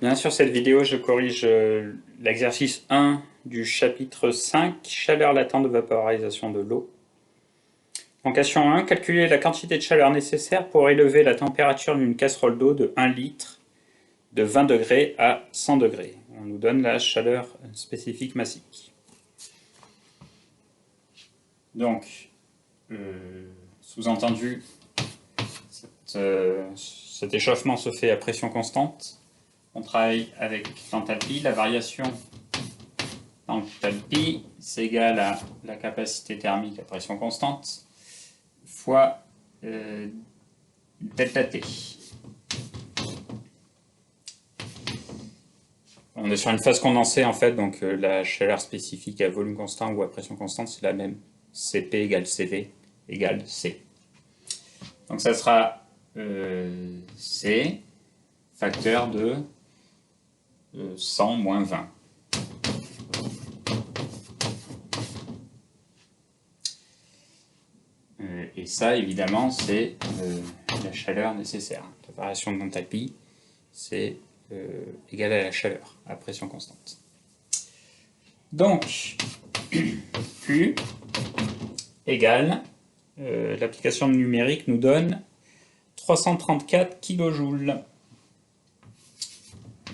Bien sûr, cette vidéo, je corrige l'exercice 1 du chapitre 5, chaleur latente de vaporisation de l'eau. En question 1, calculer la quantité de chaleur nécessaire pour élever la température d'une casserole d'eau de 1 litre de 20 degrés à 100 degrés. On nous donne la chaleur spécifique massique. Donc, sous-entendu, cet échauffement se fait à pression constante. On travaille avec l'enthalpie, la variation d'enthalpie, c'est égal à la capacité thermique à pression constante fois delta T. On est sur une phase condensée en fait, donc la chaleur spécifique à volume constant ou à pression constante, c'est la même. Cp égale Cv égale C. Donc ça sera C facteur de 100 moins 20. Et ça, évidemment, c'est la chaleur nécessaire. La variation d'enthalpie, c'est égal à la chaleur, à pression constante. Donc, Q égale, l'application numérique nous donne 334 kJ.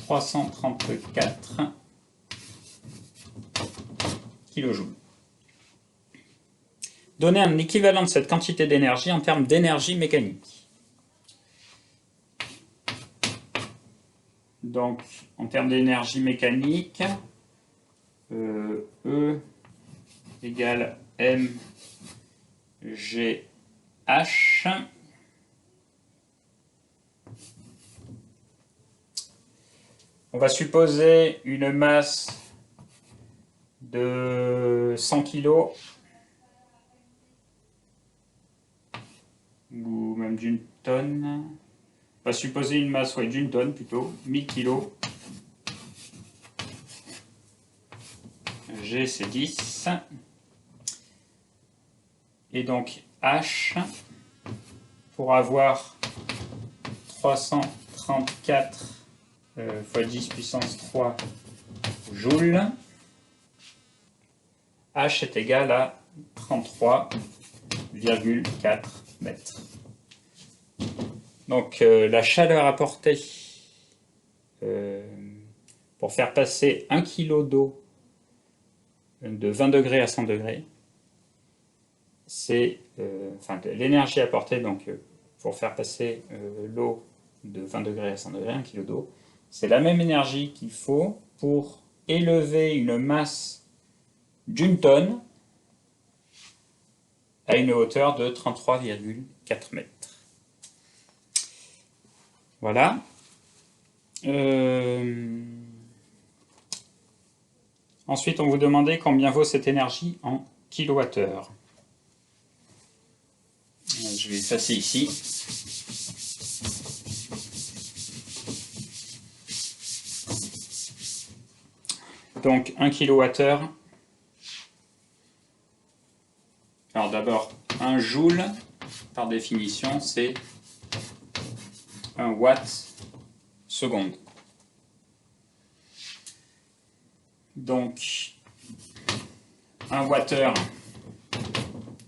334 kJ. Donner un équivalent de cette quantité d'énergie en termes d'énergie mécanique. Donc, en termes d'énergie mécanique, E égale mgh. On va supposer une masse de 100 kg ou même d'une tonne. On va supposer une masse d'une tonne plutôt, 1000 kg. G c'est 10. Et donc H, pour avoir 334 fois 10 puissance 3 joules, H est égal à 33,4 mètres. Donc la chaleur apportée pour faire passer 1 kg d'eau de 20 degrés à 100 degrés, c'est l'énergie apportée donc, pour faire passer l'eau de 20 degrés à 100 degrés, 1 kg d'eau, c'est la même énergie qu'il faut pour élever une masse d'une tonne à une hauteur de 33,4 mètres. Voilà. Ensuite, on vous demandait combien vaut cette énergie en kilowattheure. Je vais effacer ici. Donc 1 kWh. Alors d'abord, 1 joule, par définition, c'est 1 watt seconde. Donc 1 wattheure,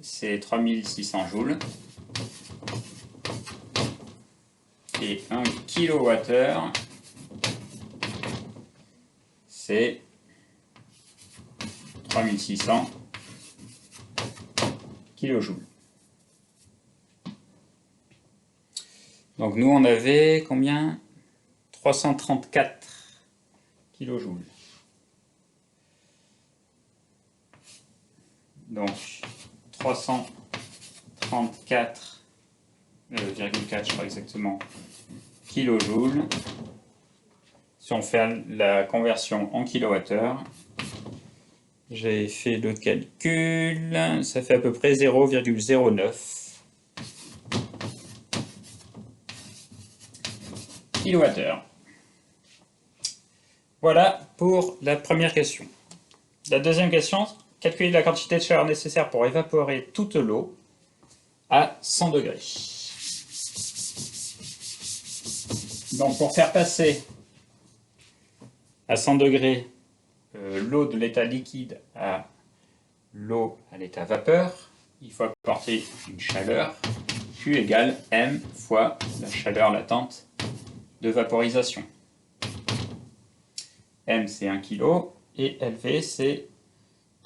c'est 3600 joules. Et 1 kilowattheure, c'est 3600 kilojoules. Donc nous on avait combien? 334 kilojoules. Donc 334,4 je crois exactement kilojoules. Si on fait la conversion en kilowattheure, j'ai fait le calcul, ça fait à peu près 0,09 kilowattheure. Voilà pour la première question. La deuxième question, calculer la quantité de chaleur nécessaire pour évaporer toute l'eau à 100 degrés. Donc pour faire passer À 100 degrés, l'eau de l'état liquide à l'eau à l'état vapeur, il faut apporter une chaleur Q égale M fois la chaleur latente de vaporisation. M c'est 1 kg et LV c'est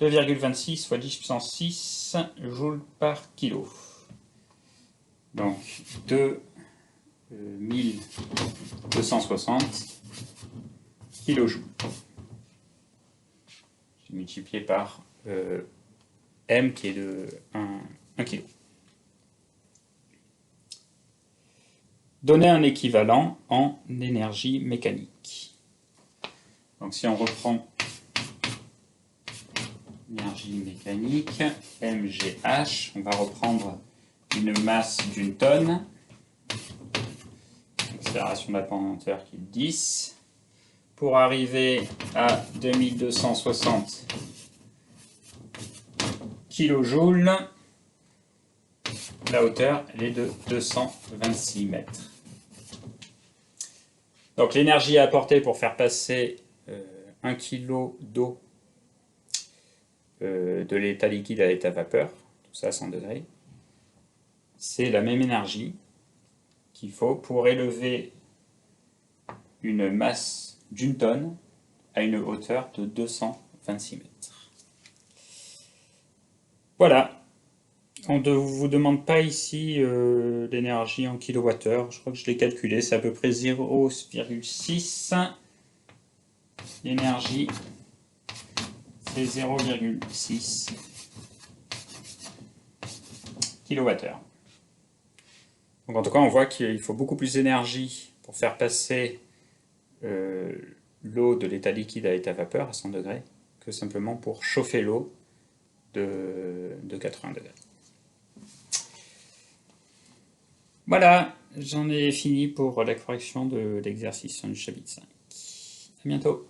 2,26 fois 10 puissance 6 joules par kilo. Donc 2260 kJ. J'ai multiplié par M qui est de 1 kg. Donner un équivalent en énergie mécanique. Donc si on reprend l'énergie mécanique, MGH, on va reprendre une masse d'une tonne, accélération de la pendenteur qui est 10, pour arriver à 2260 kJ, la hauteur elle est de 226 mètres. Donc l'énergie à apporter pour faire passer 1 kg d'eau de l'état liquide à l'état vapeur, tout ça à 100 degrés, c'est la même énergie qu'il faut pour élever une masse d'une tonne à une hauteur de 226 mètres. Voilà. On ne vous demande pas ici l'énergie en kilowattheure. Je crois que je l'ai calculé. C'est à peu près 0,6. L'énergie, c'est 0,6 kWh. Donc en tout cas, on voit qu'il faut beaucoup plus d'énergie pour faire passer l'eau de l'état liquide à l'état vapeur à 100 degrés que simplement pour chauffer l'eau de 80 degrés. Voilà, j'en ai fini pour la correction de l'exercice du chapitre 5. À bientôt.